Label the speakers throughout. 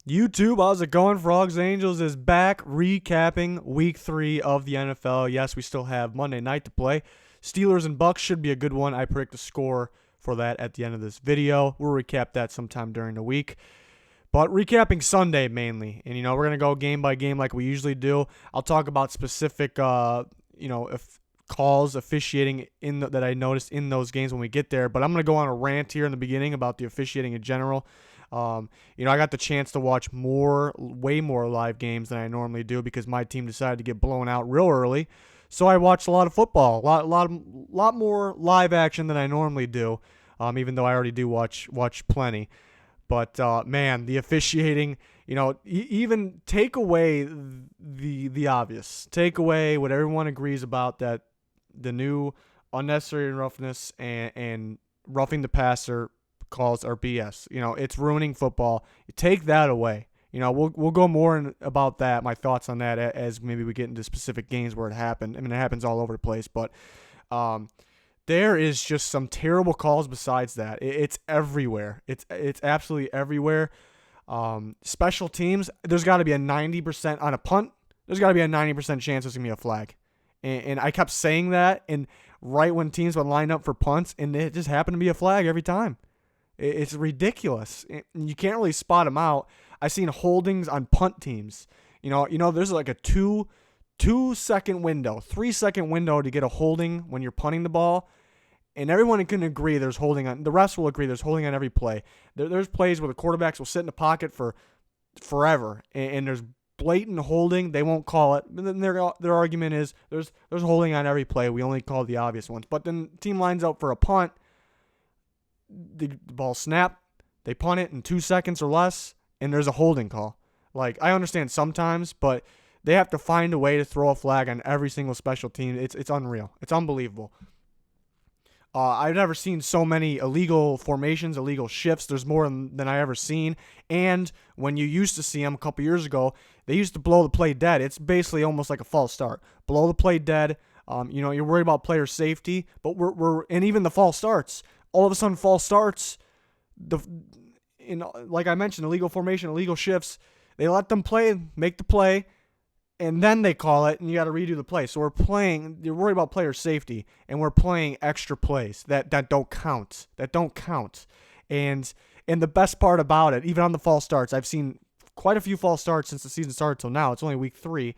Speaker 1: YouTube, how's it going? Frogs Angels is back recapping week 3 of the NFL. Yes, we still have Monday night to play. Steelers and Bucks should be a good one. I predict the score for that at the end of this video. We'll recap that sometime during the week. But recapping Sunday mainly. And, we're going to go game by game like we usually do. I'll talk about specific, if calls, officiating that I noticed in those games when we get there. But I'm going to go on a rant here in the beginning about the officiating in general. I got the chance to watch way more live games than I normally do because my team decided to get blown out real early. So I watched a lot of football, a lot more live action than I normally do, even though I already do watch plenty. But man, the officiating, even take away the obvious, take away what everyone agrees about, that the new unnecessary roughness and roughing the passer calls are BS. It's ruining football. You take that away. We'll go more about that, my thoughts on that, as maybe we get into specific games where it happened. I mean, it happens all over the place, but there is just some terrible calls besides that. It's everywhere. It's absolutely everywhere. Special teams, there's got to be a 90% on a punt. There's got to be a 90% chance there's going to be a flag. And I kept saying that, and right when teams would line up for punts, and it just happened to be a flag every time. It's ridiculous. You can't really spot them out. I've seen holdings on punt teams. There's like a 2-second window, 3-second window to get a holding when you're punting the ball. And everyone can agree there's holding on. The refs will agree there's holding on every play. There's plays where the quarterbacks will sit in the pocket for forever, and there's blatant holding. They won't call it. But then their argument is there's holding on every play. We only call the obvious ones. But then the team lines up for a punt. The ball snap, they punt it in 2 seconds or less, and there's a holding call. Like, I understand sometimes, but they have to find a way to throw a flag on every single special team. It's unreal. It's unbelievable. I've never seen so many illegal formations, illegal shifts. There's more than I ever seen. And when you used to see them a couple years ago, they used to blow the play dead. It's basically almost like a false start. Blow the play dead. You're worried about player safety, but and even the false starts. All of a sudden, false starts, like I mentioned, illegal formation, illegal shifts, they let them play, make the play, and then they call it, and you got to redo the play. So you're worried about player safety, and we're playing extra plays that don't count, And the best part about it, even on the false starts, I've seen quite a few false starts since the season started till now. It's only week 3.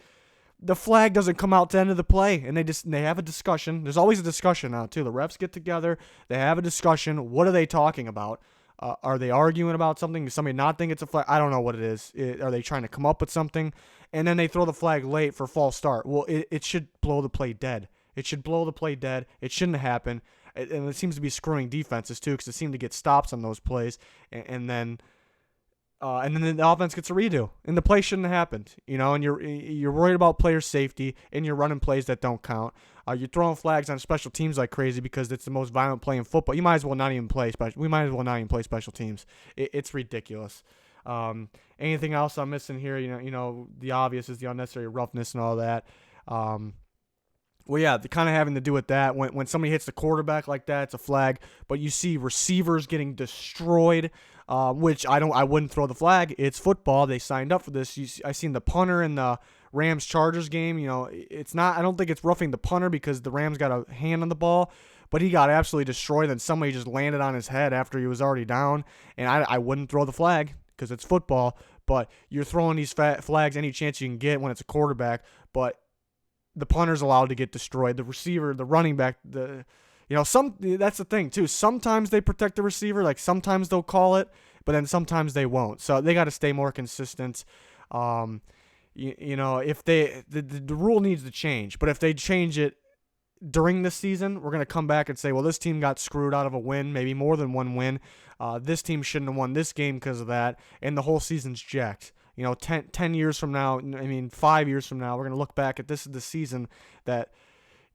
Speaker 1: The flag doesn't come out to the end of the play, and they have a discussion. There's always a discussion now, too. The refs get together. They have a discussion. What are they talking about? Are they arguing about something? Does somebody not think it's a flag? I don't know what it is. Are they trying to come up with something? And then they throw the flag late for false start. Well, it should blow the play dead. It should blow the play dead. It shouldn't happen. And it seems to be screwing defenses, too, because it seemed to get stops on those plays. And then the offense gets a redo, and the play shouldn't have happened, and you're worried about player safety, and you're running plays that don't count. You're throwing flags on special teams like crazy because it's the most violent play in football. We might as well not even play special teams. It's ridiculous. Anything else I'm missing here? The obvious is the unnecessary roughness and all that. Well, yeah, kind of having to do with that. When somebody hits the quarterback like that, it's a flag. But you see receivers getting destroyed, which I wouldn't throw the flag. It's football. They signed up for this. I seen the punter in the Rams-Chargers game. It's not. I don't think it's roughing the punter because the Rams got a hand on the ball, but he got absolutely destroyed. Then somebody just landed on his head after he was already down, and I wouldn't throw the flag because it's football. But you're throwing these flags any chance you can get when it's a quarterback, but the punter's allowed to get destroyed. The receiver, the running back, that's the thing too. Sometimes they protect the receiver, like sometimes they'll call it, but then sometimes they won't. So they got to stay more consistent. If the rule needs to change, but if they change it during the season, we're gonna come back and say, well, this team got screwed out of a win, maybe more than one win. This team shouldn't have won this game because of that, and the whole season's jacked. 10 years from now, 5 years from now, we're going to look back at this is the season that,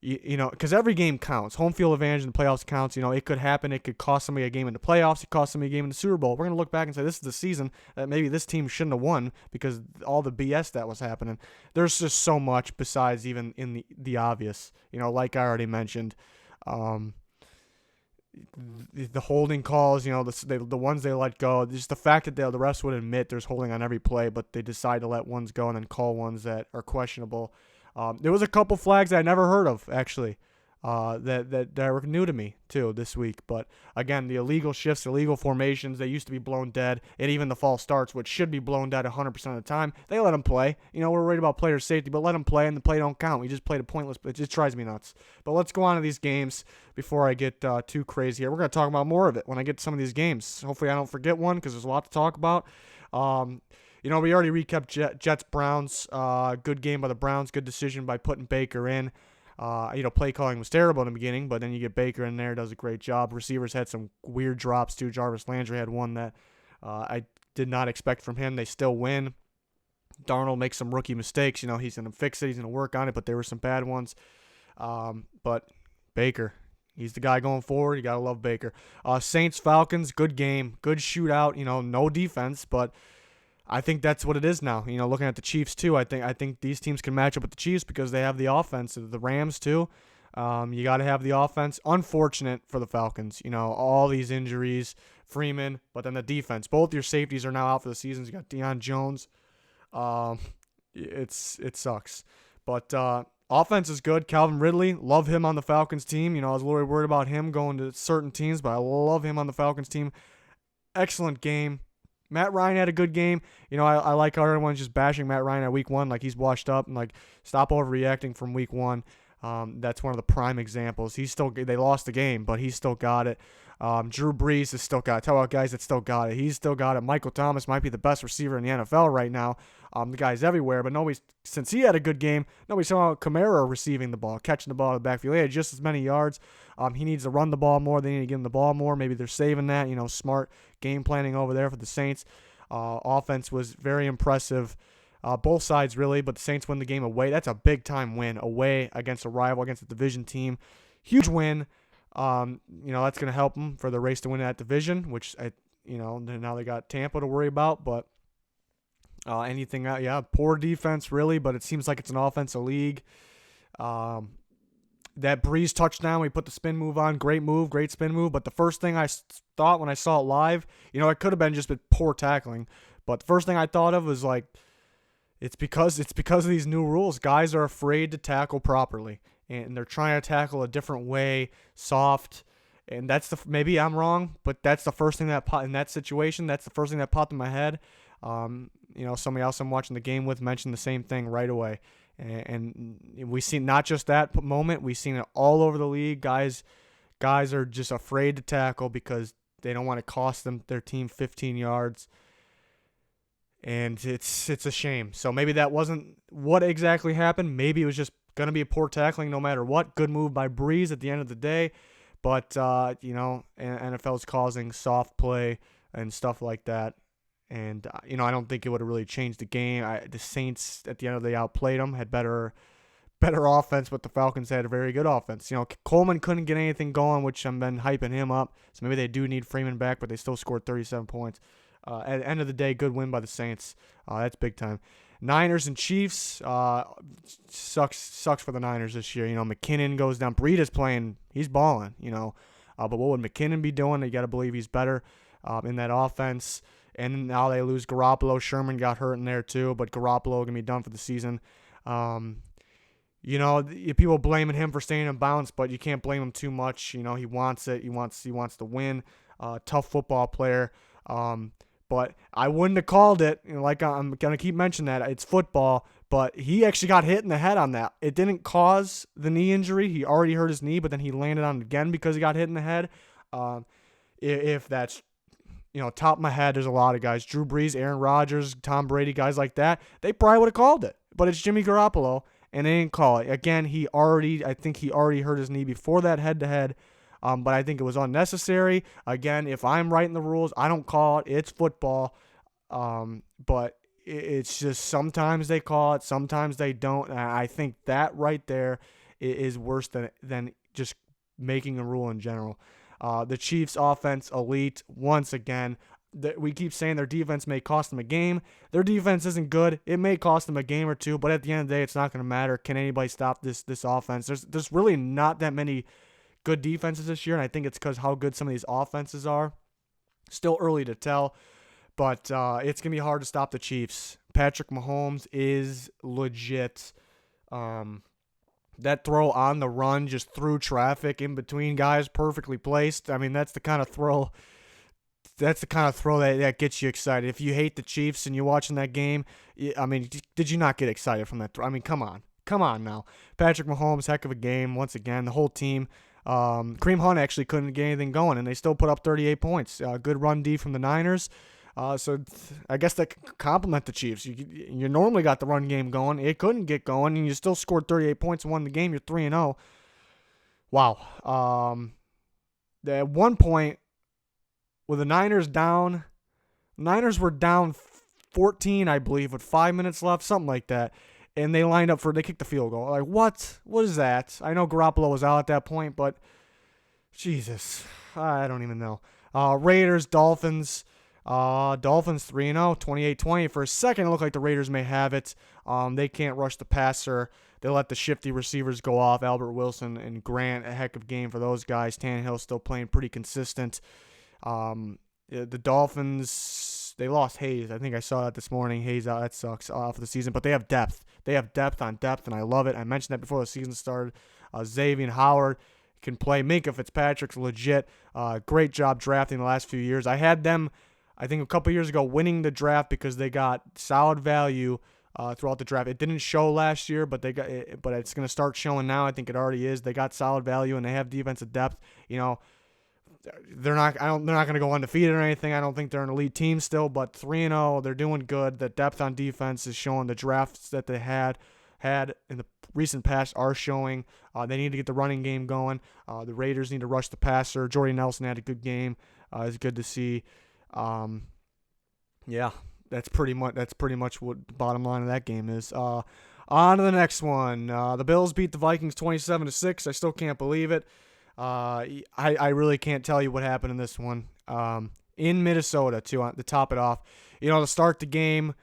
Speaker 1: because every game counts. Home field advantage in the playoffs counts. It could happen. It could cost somebody a game in the playoffs. It cost somebody a game in the Super Bowl. We're going to look back and say this is the season that maybe this team shouldn't have won because all the BS that was happening. There's just so much besides even in the obvious, like I already mentioned. the holding calls, the ones they let go, just the fact that the refs would admit there's holding on every play, but they decide to let ones go and then call ones that are questionable. There was a couple flags that I never heard of, actually, that were new to me, too, this week. But, again, the illegal shifts, illegal formations, they used to be blown dead, and even the false starts, which should be blown dead 100% of the time, they let them play. We're worried about player safety, but let them play, and the play don't count. We just played a pointless, it just drives me nuts. But let's go on to these games before I get too crazy here. We're going to talk about more of it when I get to some of these games. Hopefully I don't forget one, because there's a lot to talk about. We already recapped Jets-Browns. Good game by the Browns. Good decision by putting Baker in. Play calling was terrible in the beginning, but then you get Baker in there, does a great job. Receivers had some weird drops too. Jarvis Landry had one that I did not expect from him. They still win. Darnold makes some rookie mistakes. He's going to fix it. He's going to work on it, but there were some bad ones. But Baker, he's the guy going forward. You got to love Baker. Saints-Falcons, good game. Good shootout. No defense, but I think that's what it is now. Looking at the Chiefs too, I think these teams can match up with the Chiefs because they have the offense. The Rams too. You got to have the offense. Unfortunate for the Falcons. All these injuries, Freeman, but then the defense. Both your safeties are now out for the season. You got Deion Jones. It sucks. But offense is good. Calvin Ridley, love him on the Falcons team. I was a little worried about him going to certain teams, but I love him on the Falcons team. Excellent game. Matt Ryan had a good game. I like how everyone's just bashing Matt Ryan at week 1 like he's washed up and stop overreacting from week 1. That's one of the prime examples. They lost the game, but he still got it. Drew Brees has still got it. Tell about guys that still got it. He's still got it. Michael Thomas might be the best receiver in the NFL right now. The guy's everywhere, but since he had a good game, nobody saw Kamara receiving the ball, catching the ball in the backfield. He had just as many yards. He needs to run the ball more. They need to give him the ball more. Maybe they're saving that. Smart game planning over there for the Saints. Offense was very impressive. Both sides, really, but the Saints win the game away. That's a big-time win away against a rival, against a division team. Huge win. That's going to help them for the race to win that division, which, now they got Tampa to worry about, but anything out, poor defense, really, but it seems like it's an offensive league. That Breeze touchdown, we put the spin move on. Great move, great spin move. But the first thing I thought when I saw it live, it could have been just poor tackling. But the first thing I thought of was it's because of these new rules. Guys are afraid to tackle properly, and they're trying to tackle a different way, soft. And maybe I'm wrong, but that's the first thing that in that situation. That's the first thing that popped in my head. Somebody else I'm watching the game with mentioned the same thing right away. And we've seen not just that moment, we've seen it all over the league. Guys are just afraid to tackle because they don't want to cost their team 15 yards. And it's a shame. So maybe that wasn't what exactly happened. Maybe it was just going to be a poor tackling no matter what. Good move by Breeze at the end of the day. But, NFL's causing soft play and stuff like that. And, I don't think it would have really changed the game. The Saints, at the end of the day, outplayed them, had better offense, but the Falcons had a very good offense. Coleman couldn't get anything going, which I've been hyping him up. So maybe they do need Freeman back, but they still scored 37 points. At the end of the day, good win by the Saints. That's big time. Niners and Chiefs sucks for the Niners this year. McKinnon goes down. Breida's playing. He's balling, but what would McKinnon be doing? You got to believe he's better in that offense. And now they lose Garoppolo. Sherman got hurt in there too, but Garoppolo going to be done for the season. People blaming him for staying in bounds, but you can't blame him too much. He wants it. He wants to win. Tough football player. But I wouldn't have called it. I'm going to keep mentioning that. It's football, but he actually got hit in the head on that. It didn't cause the knee injury. He already hurt his knee, but then he landed on it again because he got hit in the head. If that's, top of my head, there's a lot of guys. Drew Brees, Aaron Rodgers, Tom Brady, guys like that. They probably would have called it. But it's Jimmy Garoppolo, and they didn't call it. Again, I think he already hurt his knee before that head-to-head. But I think it was unnecessary. Again, if I'm writing the rules, I don't call it. It's football. But it's just sometimes they call it, sometimes they don't. And I think that right there is worse than just making a rule in general. The Chiefs' offense, elite, once again. We keep saying their defense may cost them a game. Their defense isn't good. It may cost them a game or two, but at the end of the day, it's not going to matter. Can anybody stop this offense? There's really not that many good defenses this year, and I think it's because how good some of these offenses are. Still early to tell, but it's going to be hard to stop the Chiefs. Patrick Mahomes is legit. That throw on the run just through traffic in between guys, perfectly placed. I mean, that's the kind of throw that gets you excited. If you hate the Chiefs and you're watching that game, I mean, did you not get excited from that throw? I mean, come on now. Patrick Mahomes, heck of a game once again. The whole team. Kareem Hunt actually couldn't get anything going, and they still put up 38 points. Good run D from the Niners. So I guess that could complement the Chiefs. You normally got the run game going. It couldn't get going, and you still scored 38 points and won the game. You're 3-0. Wow. At one point, with the Niners were down 14, I believe, with 5 minutes left, something like that. And they lined up they kicked the field goal. Like, what? What is that? I know Garoppolo was out at that point, but Jesus, I don't even know. Raiders, Dolphins. Dolphins 3-0, 28-20. For a second, it looked like the Raiders may have it. They can't rush the passer. They let the shifty receivers go off. Albert Wilson and Grant, a heck of a game for those guys. Tannehill still playing pretty consistent. The Dolphins, they lost Hayes. I think I saw that this morning. Hayes out. That sucks for the season. But they have depth. They have depth on depth, and I love it. I mentioned that before the season started. Xavier Howard can play. Minka Fitzpatrick's legit. Great job drafting the last few years. I had them, I think, a couple years ago winning the draft because they got solid value throughout the draft. It didn't show last year, but it's going to start showing now. I think it already is. They got solid value, and they have defensive depth. You know, they're not going to go undefeated or anything. I don't think they're an elite team still, but 3-0, they're doing good. The depth on defense is showing. The drafts that they had in the recent past are showing. They need to get the running game going. The Raiders need to rush the passer. Jordy Nelson had a good game. It's good to see. Yeah, that's pretty much what the bottom line of that game is. On to the next one. The Bills beat the Vikings 27-6. I still can't believe it. I really can't tell you what happened in this one. In Minnesota, to top it off. You know, to start the game,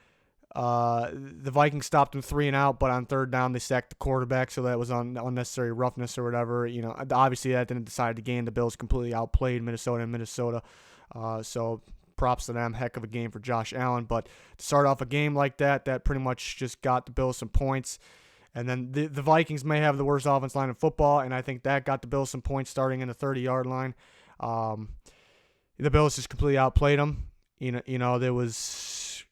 Speaker 1: the Vikings stopped them 3 and out, but on third down they sacked the quarterback, so that was unnecessary roughness or whatever. You know, obviously that didn't decide the game. The Bills completely outplayed Minnesota. So props to them. Heck of a game for Josh Allen. But to start off a game like that pretty much just got the Bills some points. And then the Vikings may have the worst offense line in football, and I think that got the Bills some points starting in the 30-yard line. The Bills just completely outplayed them. You know, there was,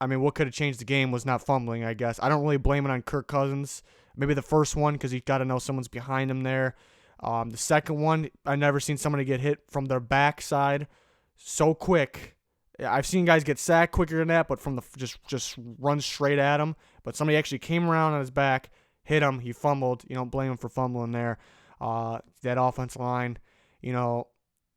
Speaker 1: I mean, what could have changed the game was not fumbling, I guess. I don't really blame it on Kirk Cousins. Maybe the first one because you got to know someone's behind him there. The second one, I've never seen somebody get hit from their backside so quick. I've seen guys get sacked quicker than that, but from the just run straight at him. But somebody actually came around on his back, hit him, he fumbled. You don't blame him for fumbling there. That offensive line, you know,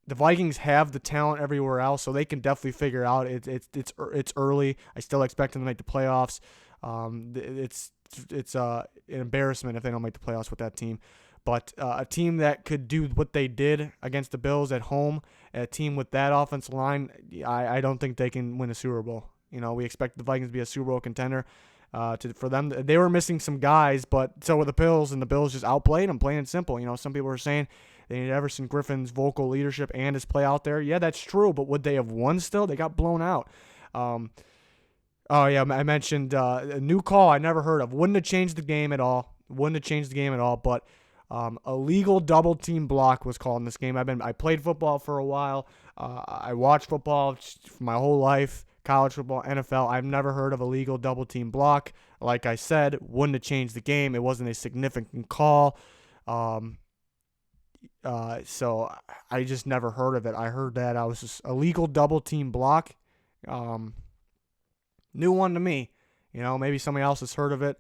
Speaker 1: the Vikings have the talent everywhere else, so they can definitely figure it out. It's early. I still expect them to make the playoffs. It's an embarrassment if they don't make the playoffs with that team. But a team that could do what they did against the Bills at home, a team with that offensive line, I don't think they can win a Super Bowl. You know, we expect the Vikings to be a Super Bowl contender. For them, they were missing some guys, but so were the Bills, and the Bills just outplayed them, plain and simple. You know, some people were saying they need Everson Griffin's vocal leadership and his play out there. Yeah, that's true, but would they have won still? They got blown out. Oh, yeah, I mentioned a new call I never heard of. Wouldn't have changed the game at all. But a legal double team block was called in this game. I played football for a while. I watched football for my whole life, college football, NFL. I've never heard of a legal double team block. Like I said, wouldn't have changed the game. It wasn't a significant call. So I just never heard of it. I heard that I was just a legal double team block. New one to me. You know, maybe somebody else has heard of it.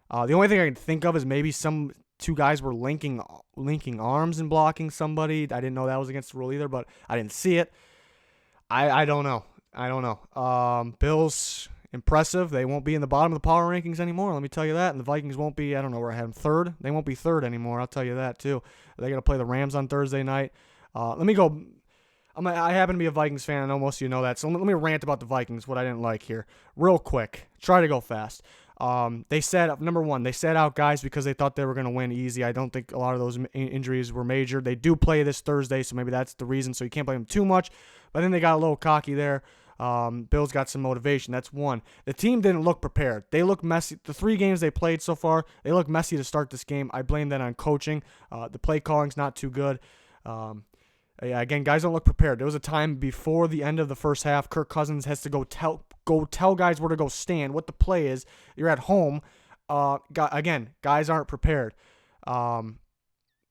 Speaker 1: The only thing I can think of is maybe two guys were linking arms and blocking somebody. I didn't know that was against the rule either, but I didn't see it. I don't know. Bills, impressive. They won't be in the bottom of the power rankings anymore, let me tell you that. And the Vikings won't be, I don't know where I had them, third. They won't be third anymore, I'll tell you that too. They're going to play the Rams on Thursday night. Let me go. I happen to be a Vikings fan. I know most of you know that. So let me rant about the Vikings, what I didn't like here. Real quick. Try to go fast. They sat out guys because they thought they were going to win easy. I don't think a lot of those injuries were major. They do play this Thursday, so maybe that's the reason. So you can't blame them too much. But then they got a little cocky there. Bills got some motivation. That's one. The team didn't look prepared. They look messy. The 3 games they played so far, they look messy to start this game. I blame that on coaching. The play calling's not too good. Again, guys don't look prepared. There was a time before the end of the first half, Kirk Cousins has to go tell guys where to go stand, what the play is. You're at home. Guys aren't prepared.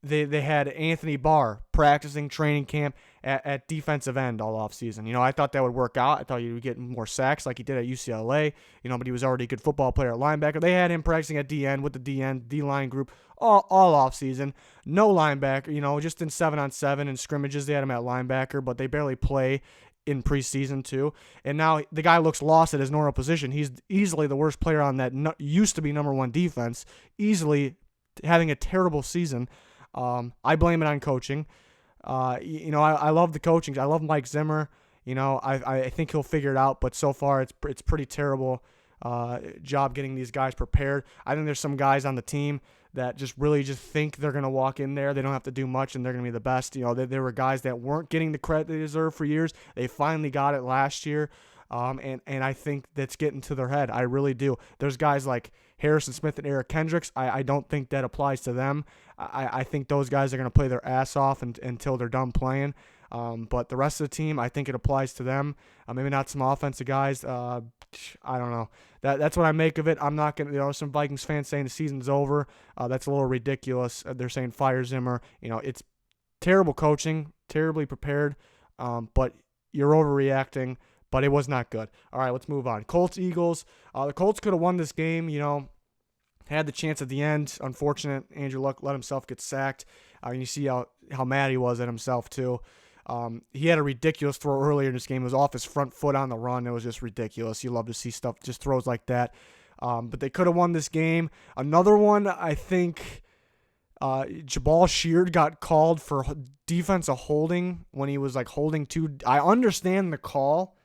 Speaker 1: They had Anthony Barr practicing training camp at defensive end all offseason. I thought that would work out. I thought he would get more sacks like he did at UCLA, but he was already a good football player at linebacker. They had him practicing at DN with the D-line group all offseason. No linebacker, just in 7-on-7 and scrimmages they had him at linebacker, but they barely play in preseason too. And now the guy looks lost at his normal position. He's easily the worst player on that used to be number 1 defense, easily having a terrible season. I blame it on coaching. I love the coaching. I love Mike Zimmer. I think he'll figure it out, but so far it's pretty terrible job getting these guys prepared. I think there's some guys on the team that just think they're going to walk in there. They don't have to do much, and they're going to be the best. There were guys that weren't getting the credit they deserve for years. They finally got it last year, and I think that's getting to their head. I really do. There's guys like Harrison Smith and Eric Kendricks. I don't think that applies to them. I think those guys are going to play their ass off until they're done playing. But the rest of the team, I think it applies to them. Maybe not some offensive guys. I don't know. That's what I make of it. I'm not going to, some Vikings fans saying the season's over. That's a little ridiculous. They're saying fire Zimmer. It's terrible coaching, terribly prepared. But you're overreacting. But it was not good. All right, let's move on. Colts, Eagles. The Colts could have won this game, had the chance at the end. Unfortunate, Andrew Luck let himself get sacked. You see how mad he was at himself, too. He had a ridiculous throw earlier in this game. It was off his front foot on the run. It was just ridiculous. You love to see stuff, just throws like that. But they could have won this game. Another one, I think Jabal Sheard got called for defensive holding when he was holding 2. I understand the call,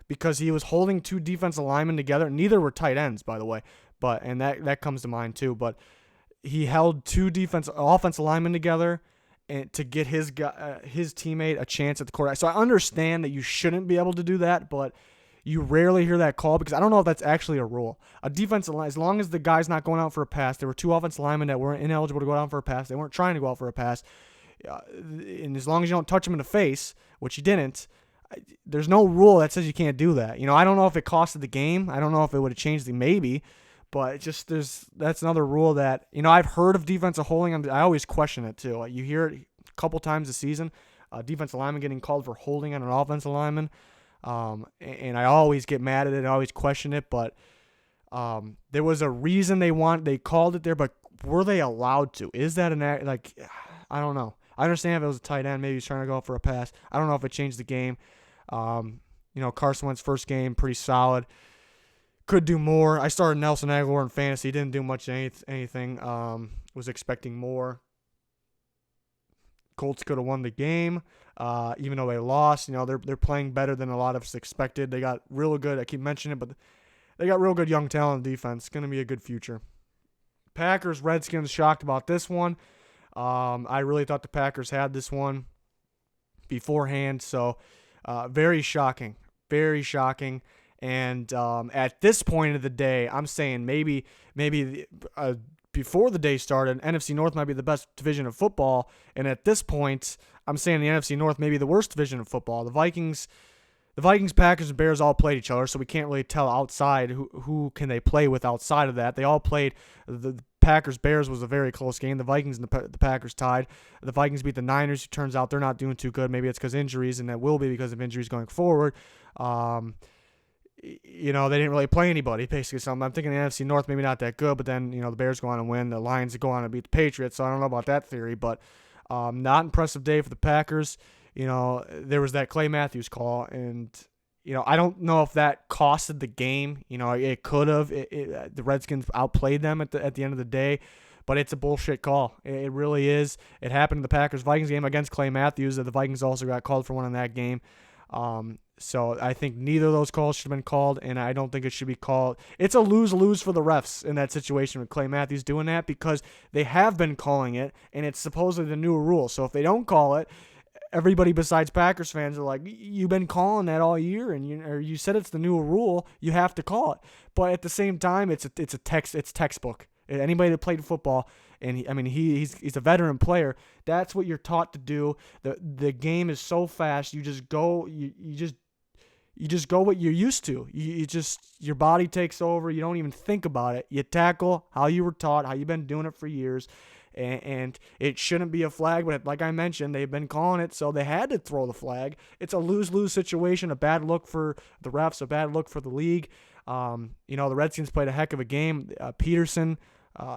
Speaker 1: because he was holding 2 defensive linemen together. Neither were tight ends, by the way, and that comes to mind too. But he held 2 offensive linemen together and to get his teammate a chance at the quarterback. So I understand that you shouldn't be able to do that, but you rarely hear that call, because I don't know if that's actually a rule. A defensive line, as long as the guy's not going out for a pass, there were 2 offensive linemen that weren't ineligible to go out for a pass. They weren't trying to go out for a pass, and as long as you don't touch him in the face, which he didn't. There's no rule that says you can't do that. I don't know if it costed the game. I don't know if it would have changed maybe, but that's another rule that, I've heard of defensive holding. I always question it too. You hear it a couple times this season, defensive lineman getting called for holding on an offensive lineman. And I always get mad at it. I always question it, but there was a reason they called it there, but were they allowed to? Is that I don't know. I understand if it was a tight end, maybe he's trying to go for a pass. I don't know if it changed the game. Carson Wentz's first game, pretty solid. Could do more. I started Nelson Aguilar in fantasy. Didn't do much anything. Was expecting more. Colts could have won the game, even though they lost. They're playing better than a lot of us expected. They got real good. I keep mentioning it, but they got real good young talent on defense. It's going to be a good future. Packers, Redskins, shocked about this one. I really thought the Packers had this one beforehand, so very shocking. And at this point of the day, I'm saying maybe before the day started, NFC North might be the best division of football, and at this point, I'm saying the NFC North may be the worst division of football. The Vikings, Packers, and Bears all played each other, so we can't really tell outside who can they play with outside of that. They all played. The Packers-Bears was a very close game. The Vikings and the Packers tied. The Vikings beat the Niners. It turns out they're not doing too good. Maybe it's because injuries, and that will be because of injuries going forward. They didn't really play anybody, basically. So I'm thinking the NFC North maybe not that good, but then, the Bears go on and win. The Lions go on and beat the Patriots, so I don't know about that theory, but not impressive day for the Packers. There was that Clay Matthews call, and I don't know if that costed the game. It could have. The Redskins outplayed them at the end of the day, but it's a bullshit call. It really is. It happened in the Packers-Vikings game against Clay Matthews. The Vikings also got called for one in that game. So I think neither of those calls should have been called, and I don't think it should be called. It's a lose-lose for the refs in that situation with Clay Matthews doing that, because they have been calling it, and it's supposedly the new rule. So if they don't call it, everybody besides Packers fans are like, you've been calling that all year, and you said it's the new rule, you have to call it. But at the same time, it's textbook. Anybody that played football, and he's a veteran player. That's what you're taught to do. The game is so fast. You just go. You just go what you're used to. Your body takes over. You don't even think about it. You tackle how you were taught, how you've been doing it for years, and it shouldn't be a flag. But like I mentioned, they've been calling it, so they had to throw the flag. It's a lose-lose situation, a bad look for the refs, a bad look for the league. The Redskins played a heck of a game. Peterson,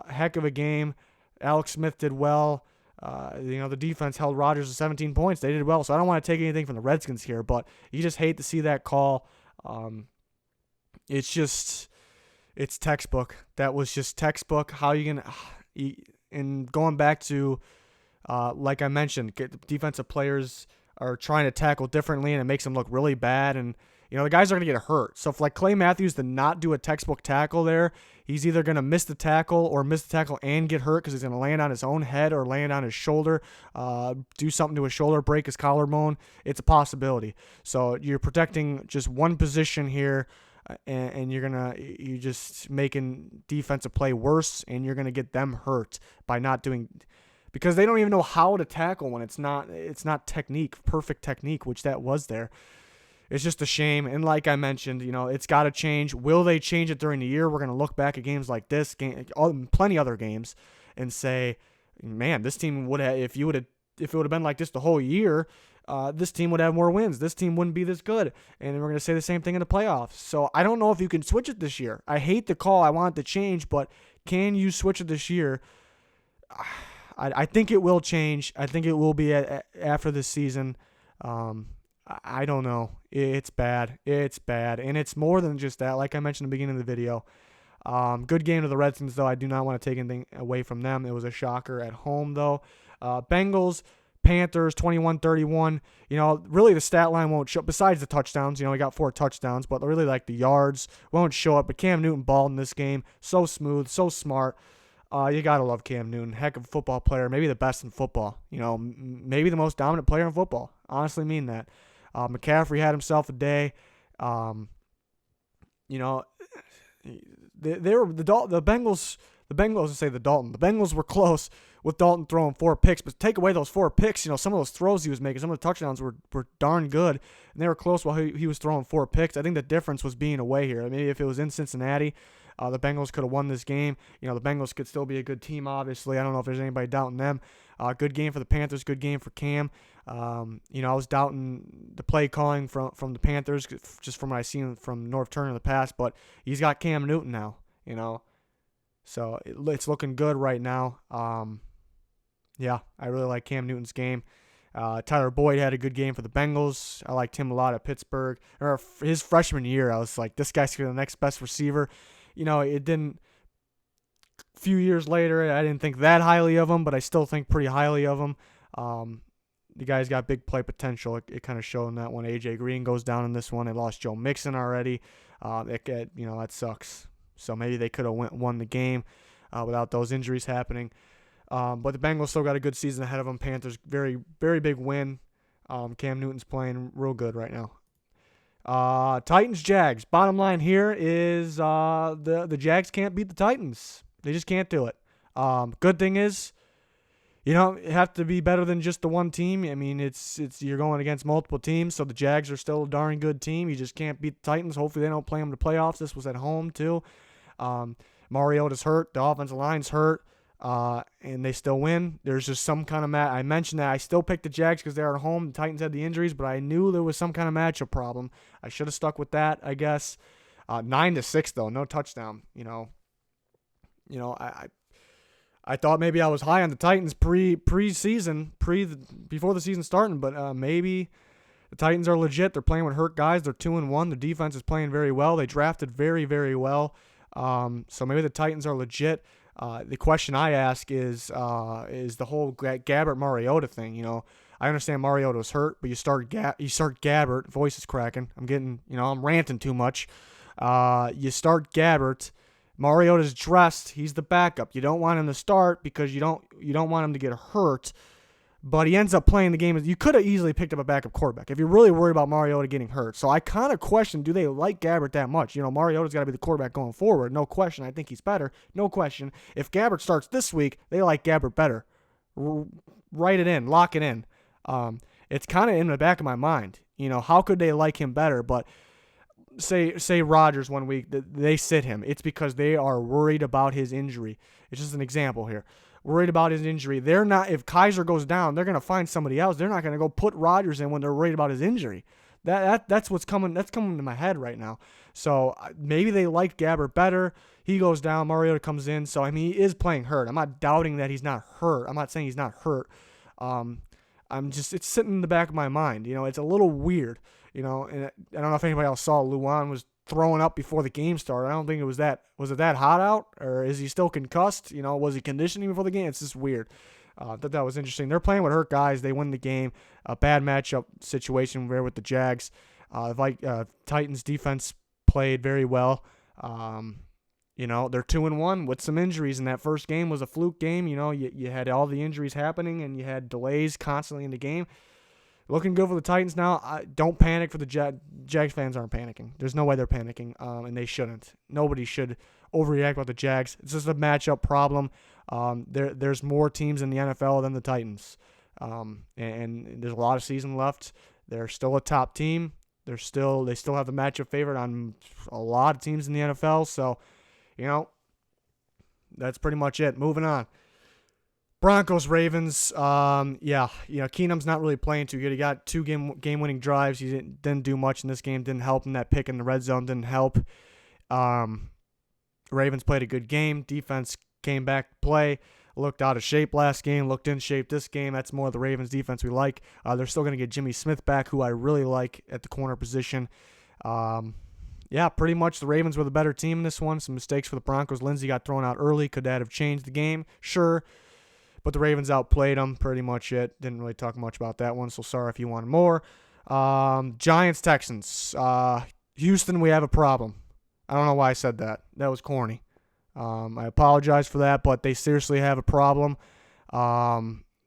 Speaker 1: heck of a game. Alex Smith did well. The defense held Rodgers to 17 points. They did well, so I don't want to take anything from the Redskins here, but you just hate to see that call. It's textbook. That was just textbook. How you going to – and going back to, like I mentioned, defensive players are trying to tackle differently, and it makes them look really bad, and the guys are going to get hurt. So if Clay Matthews did not do a textbook tackle there, he's either going to miss the tackle and get hurt because he's going to land on his own head or land on his shoulder, do something to his shoulder, break his collarbone. It's a possibility. So you're protecting just one position here, and you're just making defensive play worse, and you're going to get them hurt by not doing, because they don't even know how to tackle when it's not perfect technique, which that was there. It's just a shame. And like I mentioned, it's got to change. Will they change it during the year? We're going to look back at games like this, plenty other games, and say, man, this team would have, if it would have been like this the whole year, this team would have more wins. This team wouldn't be this good. And we're going to say the same thing in the playoffs. So I don't know if you can switch it this year. I hate the call. I want it to change, but can you switch it this year? I think it will change. I think it will be after this season. I don't know. It's bad. It's bad. And it's more than just that. Like I mentioned in the beginning of the video. Good game to the Redskins, though. I do not want to take anything away from them. It was a shocker at home, though. Bengals, Panthers, 21-31. Really the stat line won't show. Besides the touchdowns, we got 4 touchdowns. But really, the yards won't show up. But Cam Newton balled in this game. So smooth, so smart. You got to love Cam Newton. Heck of a football player. Maybe the best in football. Maybe the most dominant player in football. Honestly mean that. McCaffrey had himself a day. The Bengals were close with Dalton throwing 4 picks, but take away those 4 picks, some of those throws he was making, some of the touchdowns were darn good, and they were close while he was throwing 4 picks. I think the difference was being away here. Maybe if it was in Cincinnati, the Bengals could have won this game. The Bengals could still be a good team, obviously. I don't know if there's anybody doubting them. Good game for the Panthers, good game for Cam. I was doubting the play calling from the Panthers just from what I've seen from North Turner in the past, but he's got Cam Newton now, So it's looking good right now. I really like Cam Newton's game. Tyler Boyd had a good game for the Bengals. I liked him a lot at Pittsburgh. Or his freshman year, I was like, this guy's the next best receiver. It didn't. A few years later, I didn't think that highly of him, but I still think pretty highly of him. The guy's got big play potential. It kind of showed in that one. AJ Green goes down in this one. They lost Joe Mixon already. That sucks. So maybe they could have won the game without those injuries happening. But the Bengals still got a good season ahead of them. Panthers, very, very big win. Cam Newton's playing real good right now. Titans, Jags. Bottom line here is the Jags can't beat the Titans. They just can't do it. Good thing is, you have to be better than just the one team. I mean, it's you're going against multiple teams, so the Jags are still a darn good team. You just can't beat the Titans. Hopefully they don't play them in the playoffs. This was at home too. Mariota's hurt. The offensive line's hurt. And they still win. There's just some kind of I mentioned that I still picked the Jags because they're at home. The Titans had the injuries, but I knew there was some kind of matchup problem. I should have stuck with that, I guess. 9-6 though, no touchdown. I thought maybe I was high on the Titans preseason, before the season starting, but maybe the Titans are legit. They're playing with hurt guys. They're 2-1. Their defense is playing very well. They drafted very, very well. So maybe the Titans are legit. The question I ask is the whole Gabbert Mariota thing. I understand Mariota's hurt, but you start Gabbert. Voice is cracking. I'm ranting too much. You start Gabbert. Mariota's dressed. He's the backup. You don't want him to start because you don't want him to get hurt. But he ends up playing the game. You could have easily picked up a backup quarterback if you're really worried about Mariota getting hurt. So I kind of question, do they like Gabbert that much? Mariota's got to be the quarterback going forward. No question. I think he's better. No question. If Gabbert starts this week, they like Gabbert better. Write it in. Lock it in. It's kind of in the back of my mind. How could they like him better? But say Rodgers one week, they sit him. It's because they are worried about his injury. It's just an example here. Worried about his injury. They're not. If Kaiser goes down, they're going to find somebody else. They're not going to go put Rodgers in when they're worried about his injury. That's what's coming. That's coming to my head right now. So maybe they like Gabbert better. He goes down. Mariota comes in. So he is playing hurt. I'm not doubting that he's not hurt. I'm not saying he's not hurt. It's sitting in the back of my mind. It's a little weird. And I don't know if anybody else saw Luan was throwing up before the game started. I don't think it was that. Was it that hot out, or is he still concussed? Was he conditioning before the game? It's just weird. That was interesting. They're playing with hurt guys. They win the game. A bad matchup situation there with the Jags. Titans defense played very well. They're 2-1 with some injuries, and that first game was a fluke game. You had all the injuries happening, and you had delays constantly in the game. Looking good for the Titans now. Don't panic for the Jags fans aren't panicking. There's no way they're panicking, and they shouldn't. Nobody should overreact about the Jags. It's just a matchup problem. There's more teams in the NFL than the Titans, and there's a lot of season left. They're still a top team. They still have the matchup favorite on a lot of teams in the NFL. So, that's pretty much it. Moving on. Broncos, Ravens, Keenum's not really playing too good. He got 2 game-winning drives. He didn't do much in this game. Didn't help him. That pick in the red zone didn't help. Ravens played a good game. Defense came back to play. Looked out of shape last game. Looked in shape this game. That's more the Ravens defense we like. They're still going to get Jimmy Smith back, who I really like at the corner position. Pretty much the Ravens were the better team in this one. Some mistakes for the Broncos. Lindsey got thrown out early. Could that have changed the game? Sure. But the Ravens outplayed them, pretty much it. Didn't really talk much about that one, so sorry if you wanted more. Giants, Texans. Houston, we have a problem. I don't know why I said that. That was corny. I apologize for that, but they seriously have a problem.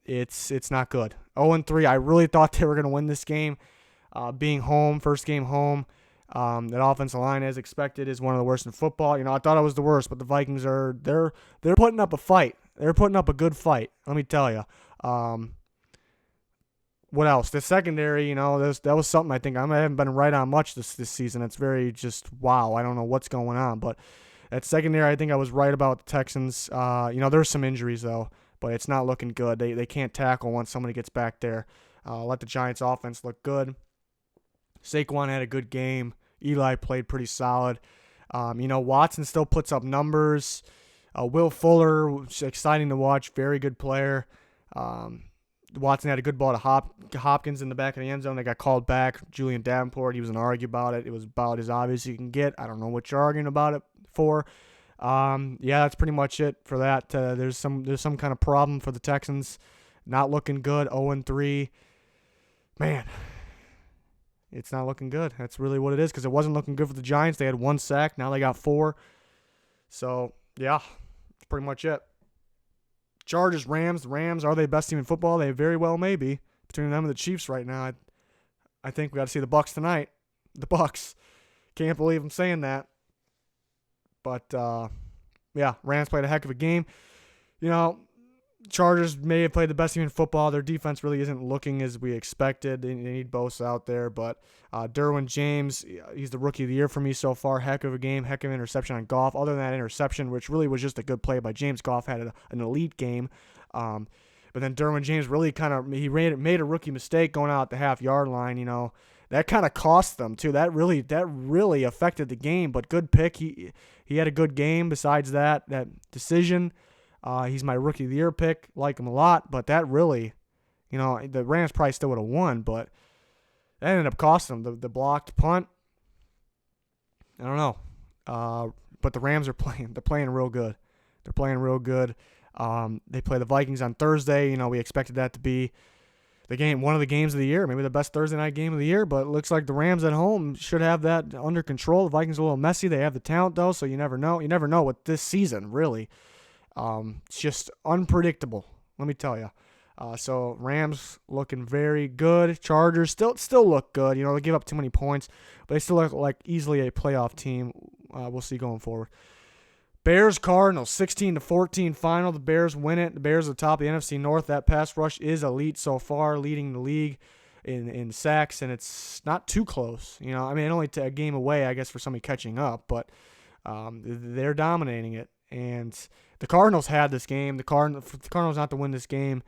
Speaker 1: It's not good. 0-3. I really thought they were going to win this game. Being home, first game home. That offensive line, as expected, is one of the worst in football. I thought it was the worst, but the Vikings they're putting up a fight. They're putting up a good fight, let me tell you. What else? The secondary, that was something I think I haven't been right on much this season. It's very just wow. I don't know what's going on, but at secondary, I think I was right about the Texans. There's some injuries though, but it's not looking good. They can't tackle once somebody gets back there. Let the Giants' offense look good. Saquon had a good game. Eli played pretty solid. Watson still puts up numbers. Will Fuller was exciting to watch. Very good player. Watson had a good ball to Hopkins in the back of the end zone. They got called back. Julian Davenport, he was going to argue about it. It was about as obvious as you can get. I don't know what you're arguing about it for. That's pretty much it for that. There's some kind of problem for the Texans. Not looking good. 0-3. Man, it's not looking good. That's really what it is, because it wasn't looking good for the Giants. They had 1 sack. Now they got 4. So, that's pretty much it. Chargers, Rams. The Rams, are they best team in football? They very well may be. Between them and the Chiefs right now, I think we got to see the Bucs tonight. The Bucs. Can't believe I'm saying that. But, Rams played a heck of a game. Chargers may have played the best team in football. Their defense really isn't looking as we expected. They need Bosa out there. But Derwin James, he's the rookie of the year for me so far. Heck of a game, heck of an interception on Goff. Other than that interception, which really was just a good play by James, Goff had an elite game. But then Derwin James really he made a rookie mistake going out the half-yard line. That kind of cost them too. That really affected the game. But good pick. He had a good game. Besides that decision. He's my rookie of the year pick. Like him a lot, but that really, the Rams probably still would have won, but that ended up costing them. The blocked punt, I don't know. But the Rams are playing. They're playing real good. They play the Vikings on Thursday. We expected that to be one of the games of the year, maybe the best Thursday night game of the year. But it looks like the Rams at home should have that under control. The Vikings are a little messy. They have the talent though, so you never know. You never know with this season, really. It's just unpredictable. Let me tell you. So Rams looking very good. Chargers still look good. They give up too many points, but they still look like easily a playoff team. We'll see going forward. Bears Cardinals 16-14 final. The Bears win it. The Bears are top of the NFC North. That pass rush is elite so far, leading the league in sacks, and it's not too close. Only a game away, I guess, for somebody catching up, but they're dominating it. And the Cardinals had this game. The Cardinals not to win this game.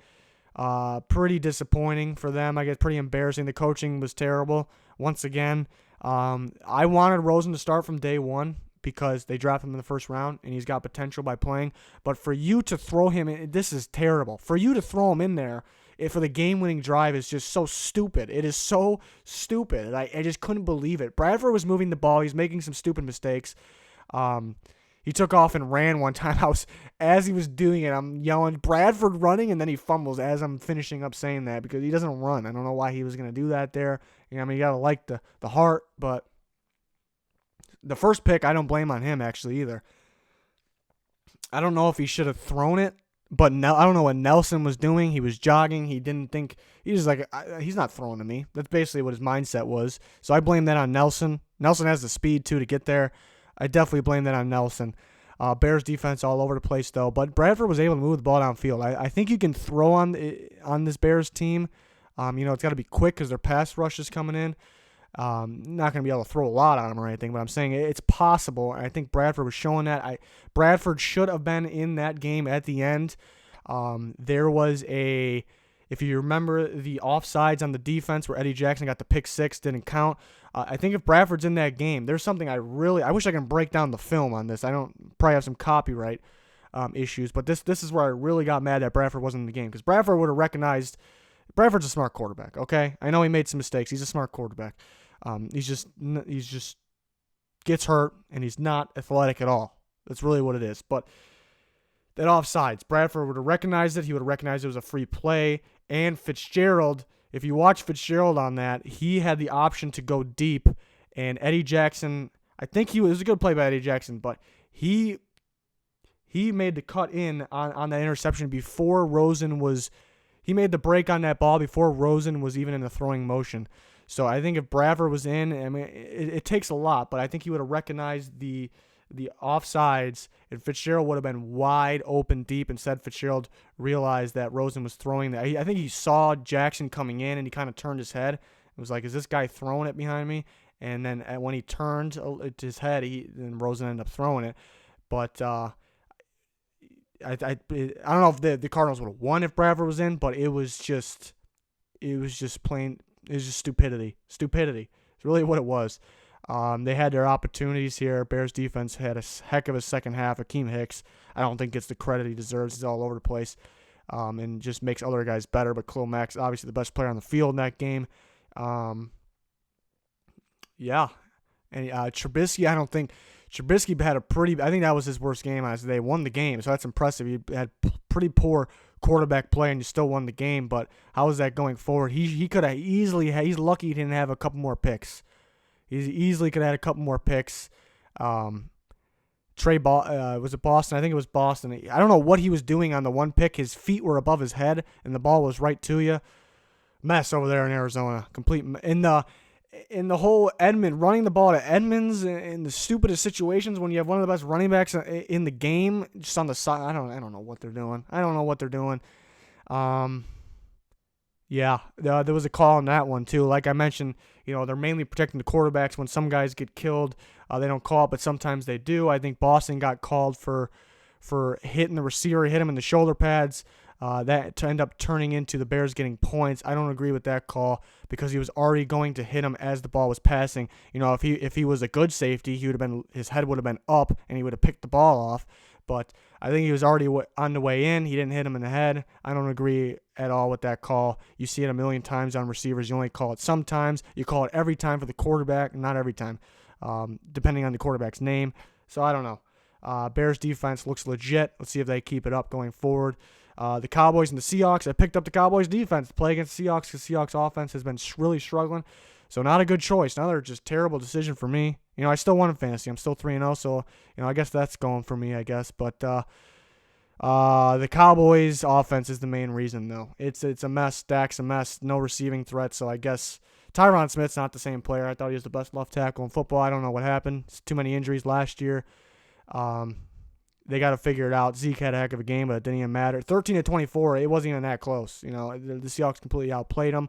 Speaker 1: Pretty disappointing for them. I guess pretty embarrassing. The coaching was terrible once again. I wanted Rosen to start from day one because they drafted him in the first round and he's got potential by playing. But for you to throw him in, this is terrible. For you to throw him in there for the game-winning drive is just so stupid. It is so stupid. I just couldn't believe it. Bradford was moving the ball. He's making some stupid mistakes. He took off and ran one time. As he was doing it, I'm yelling, Bradford running, and then he fumbles as I'm finishing up saying that because he doesn't run. I don't know why he was going to do that there. You got to like the heart, but the first pick, I don't blame on him actually either. I don't know if he should have thrown it, but I don't know what Nelson was doing. He was jogging. He didn't think, he was like, he's not throwing to me. That's basically what his mindset was. So I blame that on Nelson. Nelson has the speed too to get there. I definitely blame that on Nelson. Bears defense all over the place though, but Bradford was able to move the ball downfield. I think you can throw on this Bears team. It's got to be quick because their pass rush is coming in. Not going to be able to throw a lot on them or anything, but I'm saying it's possible. And I think Bradford was showing that. Bradford should have been in that game at the end. There was if you remember the offsides on the defense where Eddie Jackson got the pick six, didn't count. I think if Bradford's in that game, there's something I wish I can break down the film on this. I don't probably have some copyright issues, but this is where I really got mad that Bradford wasn't in the game because Bradford would have recognized Bradford's a smart quarterback. Okay, I know he made some mistakes. He's a smart quarterback. He's just gets hurt and he's not athletic at all. That's really what it is. But that offsides, Bradford would have recognized it. He would have recognized it was a free play. And Fitzgerald, if you watch Fitzgerald on that, he had the option to go deep. And Eddie Jackson, I think it was a good play by Eddie Jackson, but he made the cut in on that interception before Rosen was. He made the break on that ball before Rosen was even in the throwing motion. So I think if Bradford was in, it takes a lot, but I think he would have recognized the offsides, and Fitzgerald would have been wide open deep. Instead, Fitzgerald realized that Rosen was throwing that. I think he saw Jackson coming in, and he kind of turned his head. It was like, is this guy throwing it behind me? And then when he turned his head, then Rosen ended up throwing it. But I don't know if the Cardinals would have won if Bradford was in, but it was just stupidity. Stupidity. It's really what it was. They had their opportunities here. Bears defense had a heck of a second half. Akeem Hicks, I don't think gets the credit he deserves. He's all over the place, and just makes other guys better. But Khalil Mack's obviously the best player on the field in that game. Yeah, and Trubisky, Trubisky had I think that was his worst game. They won the game, so that's impressive. He had pretty poor quarterback play, and you still won the game. But how is that going forward? He could have easily. He's lucky he didn't have a couple more picks. He easily could have had a couple more picks. Was it Boston? I think it was Boston. I don't know what he was doing on the one pick. His feet were above his head, and the ball was right to you. Mess over there in Arizona. Complete in the whole Edmund, running the ball to Edmonds in the stupidest situations when you have one of the best running backs in the game, just on the side. I don't know what they're doing. Yeah, there was a call on that one too. Like I mentioned, they're mainly protecting the quarterbacks. When some guys get killed, they don't call it, but sometimes they do. I think Boston got called for hitting the receiver, hit him in the shoulder pads. That to end up turning into the Bears getting points. I don't agree with that call because he was already going to hit him as the ball was passing. If he was a good safety, his head would have been up and he would have picked the ball off. But I think he was already on the way in. He didn't hit him in the head. I don't agree at all with that call. You see it a million times on receivers. You only call it sometimes. You call it every time for the quarterback, not every time, depending on the quarterback's name. So I don't know. Bears defense looks legit. Let's see if they keep it up going forward. The Cowboys and the Seahawks. I picked up the Cowboys defense to play against the Seahawks because Seahawks offense has been really struggling. So not a good choice. Another just terrible decision for me. I still won in fantasy. I'm still 3-0, so I guess that's going for me, I guess. But the Cowboys offense is the main reason, though. It's a mess. Dak's a mess. No receiving threat, so I guess Tyron Smith's not the same player. I thought he was the best left tackle in football. I don't know what happened. It's too many injuries last year. They got to figure it out. Zeke had a heck of a game, but it didn't even matter. 13-24, it wasn't even that close. The Seahawks completely outplayed them.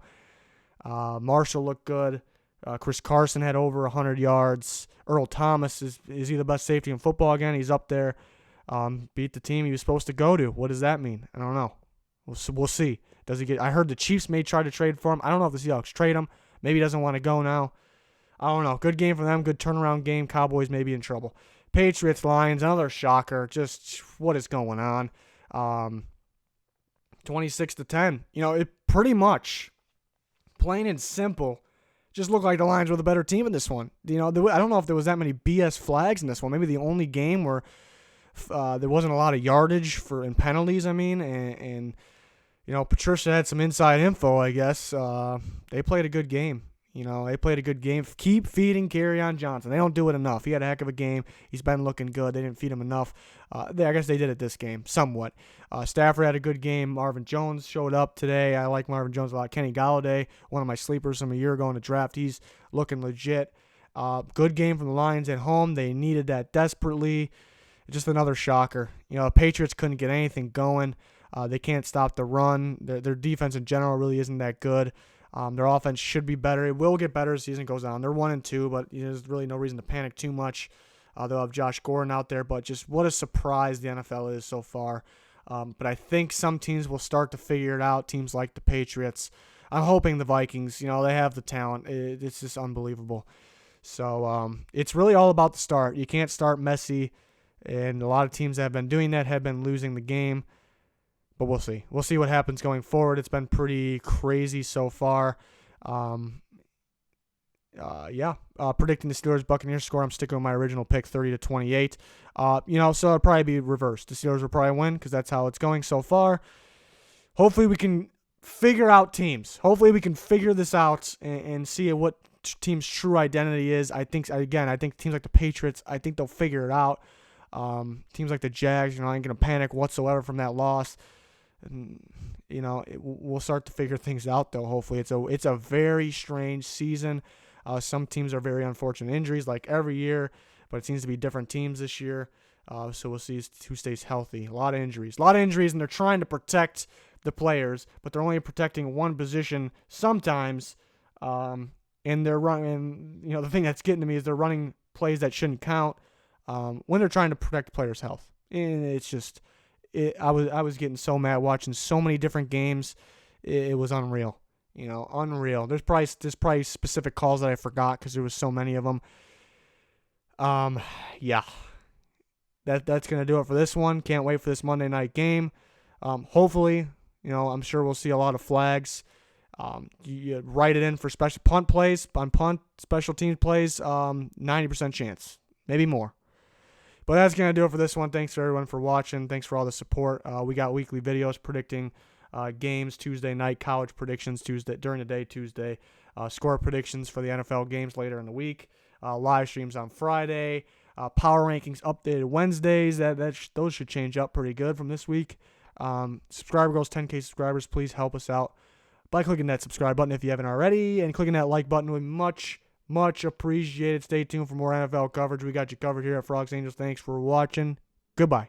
Speaker 1: Marshall looked good. Chris Carson had over 100 yards. Earl Thomas, is he the best safety in football again? He's up there. Beat the team he was supposed to go to. What does that mean? I don't know. We'll see. Does he get? I heard the Chiefs may try to trade for him. I don't know if the Seahawks trade him. Maybe he doesn't want to go now. I don't know. Good game for them. Good turnaround game. Cowboys may be in trouble. Patriots, Lions, another shocker. Just what is going on? 26-10. It pretty much, plain and simple, just looked like the Lions were the better team in this one. I don't know if there was that many BS flags in this one. Maybe the only game where there wasn't a lot of yardage in penalties. And Patricia had some inside info, I guess. They played a good game. They played a good game. Keep feeding Kerryon Johnson. They don't do it enough. He had a heck of a game. He's been looking good. They didn't feed him enough. I guess they did it this game, somewhat. Stafford had a good game. Marvin Jones showed up today. I like Marvin Jones a lot. Kenny Galladay, one of my sleepers from a year ago in the draft. He's looking legit. Good game from the Lions at home. They needed that desperately. Just another shocker. Patriots couldn't get anything going. They can't stop the run. Their defense in general really isn't that good. Their offense should be better. It will get better as the season goes on. They're 1-2, but there's really no reason to panic too much. They'll have Josh Gordon out there, but just what a surprise the NFL is so far. But I think some teams will start to figure it out, teams like the Patriots. I'm hoping the Vikings, they have the talent. It's just unbelievable. So it's really all about the start. You can't start messy, and a lot of teams that have been doing that have been losing the game. But we'll see. We'll see what happens going forward. It's been pretty crazy so far. Predicting the Steelers Buccaneers score, I'm sticking with my original pick, 30-28. So it'll probably be reversed. The Steelers will probably win because that's how it's going so far. Hopefully we can figure out teams. Hopefully we can figure this out and see what team's true identity is. I think teams like the Patriots, I think they'll figure it out. Teams like the Jags, I ain't going to panic whatsoever from that loss. And, we'll start to figure things out, though. Hopefully, it's a very strange season. Some teams are very unfortunate injuries, like every year, but it seems to be different teams this year. So we'll see who stays healthy. A lot of injuries, and they're trying to protect the players, but they're only protecting one position sometimes. And they're running. The thing that's getting to me is they're running plays that shouldn't count when they're trying to protect players' health, and it's just. I was getting so mad watching so many different games. It was unreal, unreal. There's probably specific calls that I forgot because there was so many of them. That's gonna do it for this one. Can't wait for this Monday night game. Hopefully, I'm sure we'll see a lot of flags. You write it in for special punt plays on special teams plays. 90% chance, maybe more. But that's going to do it for this one. Thanks for everyone for watching. Thanks for all the support. We got weekly videos predicting games Tuesday night, college predictions Tuesday during the day Tuesday, score predictions for the NFL games later in the week, live streams on Friday, power rankings updated Wednesdays. Those should change up pretty good from this week. Subscriber goals, 10K subscribers. Please help us out by clicking that subscribe button if you haven't already, and clicking that like button would be much appreciated. Stay tuned for more NFL coverage. We got you covered here at Frogs Angels. Thanks for watching. Goodbye.